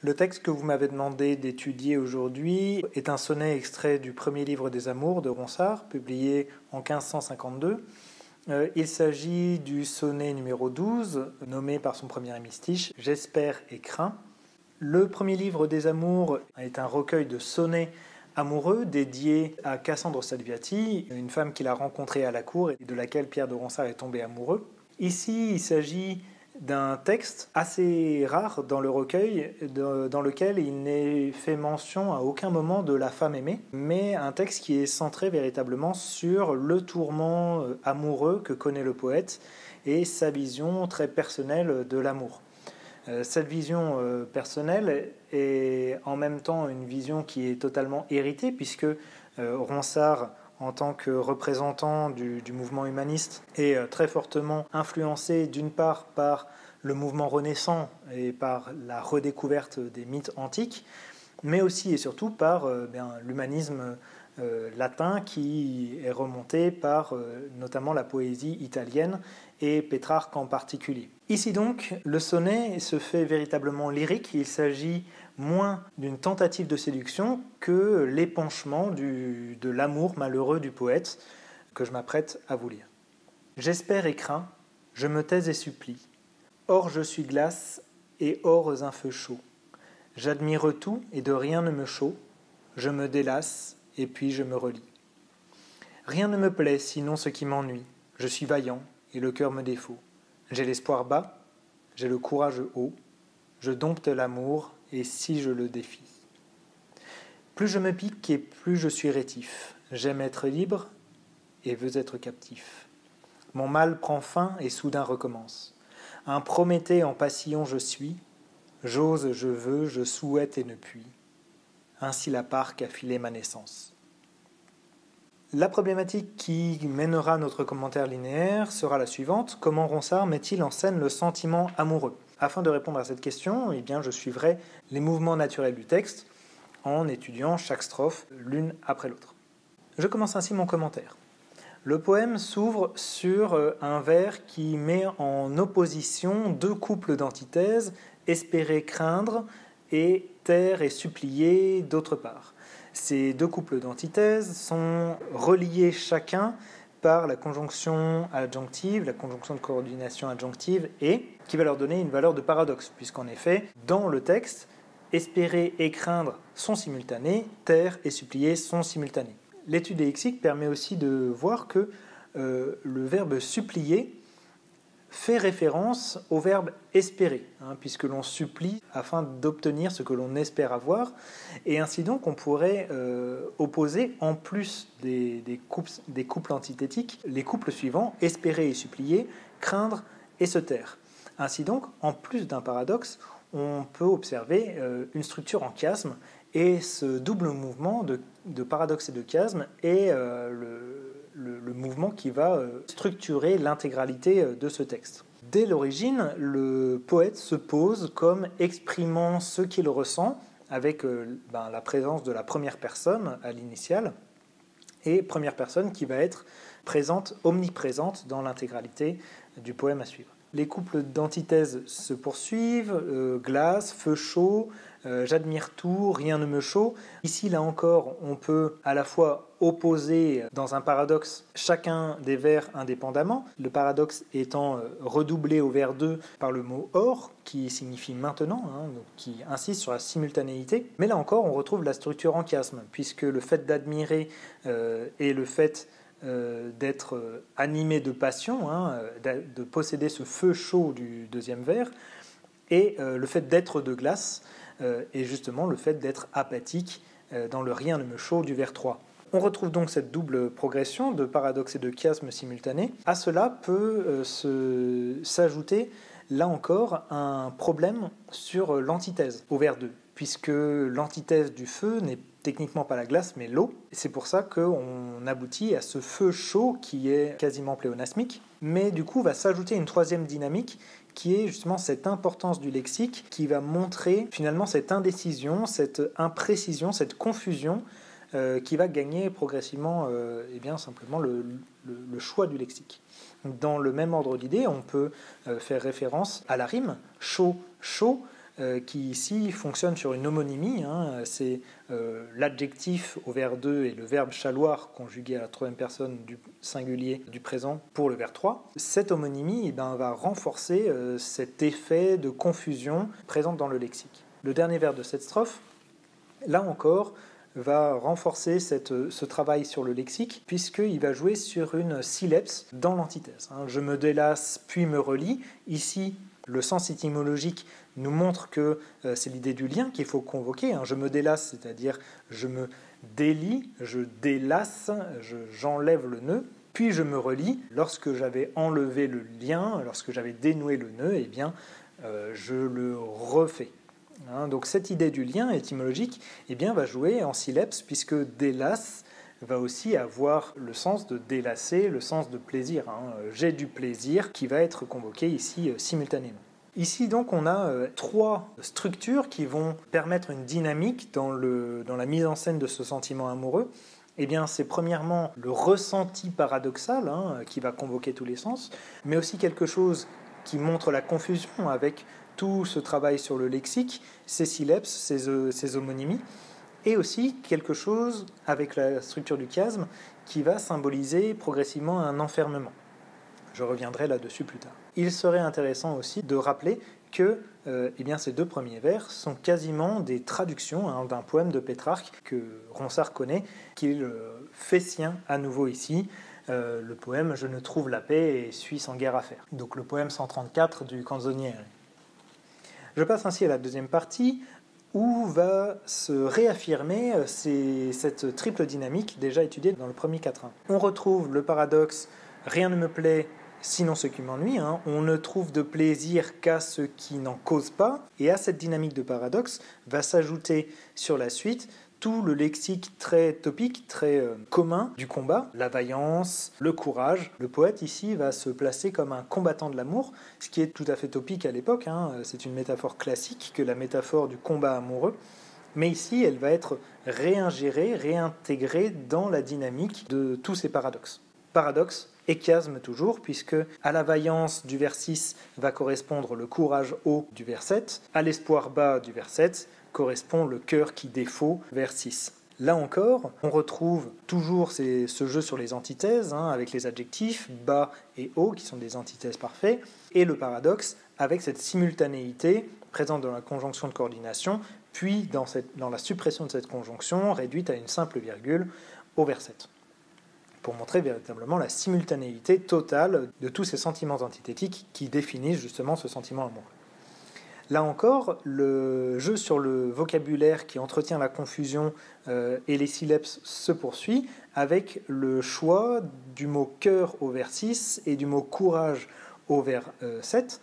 Le texte que vous m'avez demandé d'étudier aujourd'hui est un sonnet extrait du premier livre des Amours de Ronsard, publié en 1552. Il s'agit du sonnet numéro 12, nommé par son premier hémistiche « J'espère et crains ». Le premier livre des Amours est un recueil de sonnets amoureux dédié à Cassandre Salviati, une femme qu'il a rencontrée à la cour et de laquelle Pierre de Ronsard est tombé amoureux. Ici, il s'agit d'un texte assez rare dans le recueil, dans lequel il n'est fait mention à aucun moment de la femme aimée, mais un texte qui est centré véritablement sur le tourment amoureux que connaît le poète et sa vision très personnelle de l'amour. Cette vision personnelle est en même temps une vision qui est totalement héritée, puisque Ronsard, en tant que représentant du mouvement humaniste, est très fortement influencé d'une part par le mouvement renaissant et par la redécouverte des mythes antiques, mais aussi et surtout par l'humanisme latin qui est remonté par notamment la poésie italienne et Pétrarque en particulier. Ici donc, le sonnet se fait véritablement lyrique. Il s'agit moins d'une tentative de séduction que l'épanchement de l'amour malheureux du poète que je m'apprête à vous lire. J'espère et crains, je me tais et supplie. Or je suis glace et hors un feu chaud. J'admire tout et de rien ne me chaud. Je me délasse et puis je me relis. Rien ne me plaît sinon ce qui m'ennuie. Je suis vaillant et le cœur me défaut. J'ai l'espoir bas, j'ai le courage haut. Je dompte l'amour et si je le défie. Plus je me pique et plus je suis rétif. J'aime être libre et veux être captif. Mon mal prend fin et soudain recommence. Un Prométhée en passion je suis. J'ose, je veux, je souhaite et ne puis. Ainsi la part qu'a filé ma naissance. La problématique qui mènera notre commentaire linéaire sera la suivante. Comment Ronsard met-il en scène le sentiment amoureux ? Afin de répondre à cette question, je suivrai les mouvements naturels du texte en étudiant chaque strophe l'une après l'autre. Je commence ainsi mon commentaire. Le poème s'ouvre sur un vers qui met en opposition deux couples d'antithèses, espérer, craindre, et taire et supplier d'autre part. Ces deux couples d'antithèses sont reliés chacun par la conjonction adjonctive, la conjonction de coordination adjonctive, et qui va leur donner une valeur de paradoxe, puisqu'en effet, dans le texte, espérer et craindre sont simultanés, taire et supplier sont simultanés. L'étude des lexiques permet aussi de voir que le verbe supplier fait référence au verbe espérer, puisque l'on supplie afin d'obtenir ce que l'on espère avoir, et ainsi donc on pourrait opposer, en plus des couples antithétiques, les couples suivants, espérer et supplier, craindre et se taire. Ainsi donc, en plus d'un paradoxe, on peut observer une structure en chiasme, et ce double mouvement de paradoxe et de chiasme est le mouvement qui va structurer l'intégralité de ce texte. Dès l'origine, le poète se pose comme exprimant ce qu'il ressent avec la présence de la première personne à l'initiale, et première personne qui va être présente, omniprésente dans l'intégralité du poème à suivre. Les couples d'antithèses se poursuivent, glace, feu chaud, j'admire tout, rien ne me chaud. Ici, là encore, on peut à la fois opposer dans un paradoxe chacun des vers indépendamment, le paradoxe étant redoublé au vers 2 par le mot or, qui signifie maintenant, donc qui insiste sur la simultanéité. Mais là encore, on retrouve la structure en chiasme, puisque le fait d'admirer et le fait d'être animé de passion, de posséder ce feu chaud du deuxième vers, et le fait d'être de glace, et justement le fait d'être apathique dans le rien ne me chaud du vers 3. On retrouve donc cette double progression de paradoxe et de chiasme simultané. À cela peut s'ajouter, là encore, un problème sur l'antithèse au vers 2, puisque l'antithèse du feu n'est techniquement pas la glace, mais l'eau. C'est pour ça qu'on aboutit à ce feu chaud qui est quasiment pléonasmique, mais du coup va s'ajouter une troisième dynamique qui est justement cette importance du lexique qui va montrer finalement cette indécision, cette imprécision, cette confusion qui va gagner progressivement simplement le choix du lexique. Dans le même ordre d'idée, on peut faire référence à la rime chaud, chaud, qui ici fonctionne sur une homonymie. C'est l'adjectif au verbe 2 et le verbe chaloir conjugué à la troisième personne du singulier du présent pour le verbe 3. Cette homonymie va renforcer cet effet de confusion présent dans le lexique. Le dernier vers de cette strophe, là encore, va renforcer ce travail sur le lexique, puisqu'il va jouer sur une sylepse dans l'antithèse. Je me délasse puis me relie. Ici, le sens étymologique nous montre que c'est l'idée du lien qu'il faut convoquer. Je me délasse, c'est-à-dire je me délie, je délasse, j'enlève le nœud, puis je me relie. Lorsque j'avais enlevé le lien, lorsque j'avais dénoué le nœud, je le refais. Donc cette idée du lien étymologique va jouer en sylepse, puisque délasse va aussi avoir le sens de délasser, le sens de plaisir. J'ai du plaisir qui va être convoqué ici simultanément. Ici donc on a trois structures qui vont permettre une dynamique dans la mise en scène de ce sentiment amoureux. C'est premièrement le ressenti paradoxal qui va convoquer tous les sens, mais aussi quelque chose qui montre la confusion avec tout ce travail sur le lexique, ces sylepses, ces homonymies, et aussi quelque chose avec la structure du chiasme qui va symboliser progressivement un enfermement. Je reviendrai là-dessus plus tard. Il serait intéressant aussi de rappeler que ces deux premiers vers sont quasiment des traductions d'un poème de Pétrarque que Ronsard connaît, qu'il fait sien à nouveau ici, le poème « Je ne trouve la paix et suis sans guerre à faire ». Donc le poème 134 du Canzoniere. Je passe ainsi à la deuxième partie, où va se réaffirmer cette triple dynamique déjà étudiée dans le premier quatrain. On retrouve le paradoxe « rien ne me plaît, sinon ce qui m'ennuie ». On ne trouve de plaisir qu'à ce qui n'en cause pas. Et à cette dynamique de paradoxe va s'ajouter sur la suite tout le lexique très topique, très commun du combat, la vaillance, le courage. Le poète ici va se placer comme un combattant de l'amour, ce qui est tout à fait topique à l'époque. C'est une métaphore classique que la métaphore du combat amoureux. Mais ici, elle va être réingérée, réintégrée dans la dynamique de tous ces paradoxes. Paradoxe et chiasme toujours, puisque à la vaillance du vers 6 va correspondre le courage haut du vers 7, à l'espoir bas du vers 7, correspond le cœur qui défaut, vers 6. Là encore, on retrouve toujours ce jeu sur les antithèses, avec les adjectifs bas et haut, qui sont des antithèses parfaites, et le paradoxe avec cette simultanéité présente dans la conjonction de coordination, puis dans la suppression de cette conjonction, réduite à une simple virgule au vers 7, pour montrer véritablement la simultanéité totale de tous ces sentiments antithétiques qui définissent justement ce sentiment amoureux. Là encore, le jeu sur le vocabulaire qui entretient la confusion et les syllabes se poursuit avec le choix du mot cœur au vers 6 et du mot courage au vers 7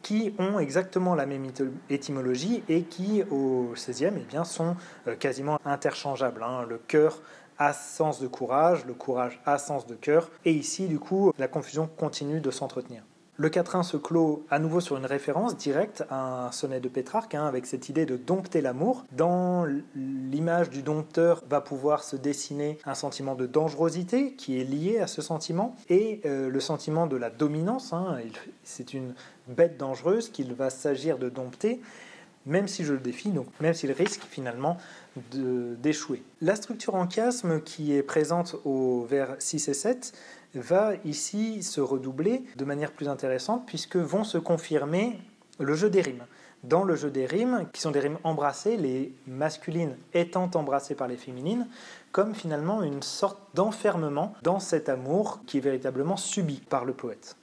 qui ont exactement la même étymologie et qui, au 16e, sont quasiment interchangeables. Le cœur a sens de courage, le courage a sens de cœur, et ici, du coup, la confusion continue de s'entretenir. Le quatrain se clôt à nouveau sur une référence directe à un sonnet de Pétrarque, avec cette idée de dompter l'amour. Dans l'image du dompteur va pouvoir se dessiner un sentiment de dangerosité qui est lié à ce sentiment, et le sentiment de la dominance. C'est une bête dangereuse qu'il va s'agir de dompter, même si je le défie, donc même s'il risque finalement d'échouer. La structure en chiasme qui est présente au vers 6 et 7 va ici se redoubler de manière plus intéressante, puisque vont se confirmer le jeu des rimes. Dans le jeu des rimes, qui sont des rimes embrassées, les masculines étant embrassées par les féminines, comme finalement une sorte d'enfermement dans cet amour qui est véritablement subi par le poète.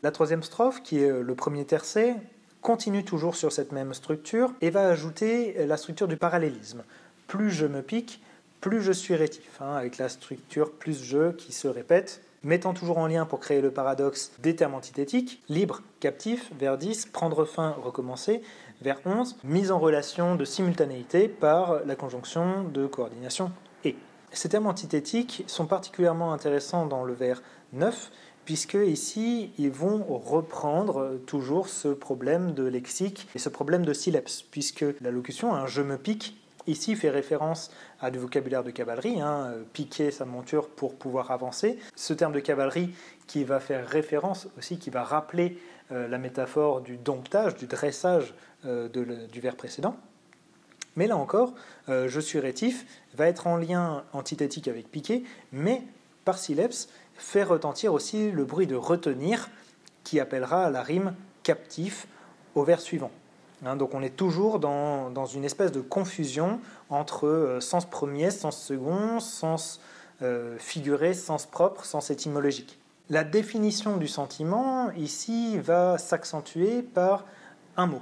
La troisième strophe, qui est le premier tercet, continue toujours sur cette même structure et va ajouter la structure du parallélisme. Plus je me pique, plus je suis rétif, avec la structure plus je qui se répète, mettant toujours en lien pour créer le paradoxe des termes antithétiques, libre, captif, vers 10, prendre fin, recommencer, vers 11, mise en relation de simultanéité par la conjonction de coordination et. Ces termes antithétiques sont particulièrement intéressants dans le vers 9, puisque ici, ils vont reprendre toujours ce problème de lexique et ce problème de syllabes, puisque la locution « je me pique » ici fait référence à du vocabulaire de cavalerie, piquer sa monture pour pouvoir avancer. Ce terme de cavalerie qui va faire référence aussi, qui va rappeler la métaphore du domptage, du dressage du vers précédent. Mais là encore, je suis rétif va être en lien antithétique avec piquer, mais parsileps fait retentir aussi le bruit de retenir qui appellera à la rime captif au vers suivant. Donc on est toujours dans une espèce de confusion entre sens premier, sens second, sens figuré, sens propre, sens étymologique. La définition du sentiment, ici, va s'accentuer par un mot.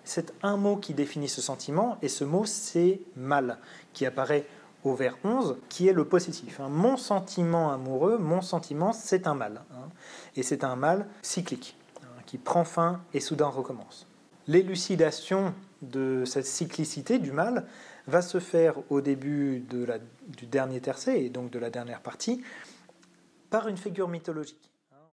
C'est un mot qui définit ce sentiment, et ce mot, c'est « mal », qui apparaît au vers 11, qui est le possessif. Mon sentiment amoureux, mon sentiment, c'est un mal. Et c'est un mal cyclique, qui prend fin et soudain recommence. L'élucidation de cette cyclicité du mal va se faire au début du dernier tercet, et donc de la dernière partie, par une figure mythologique.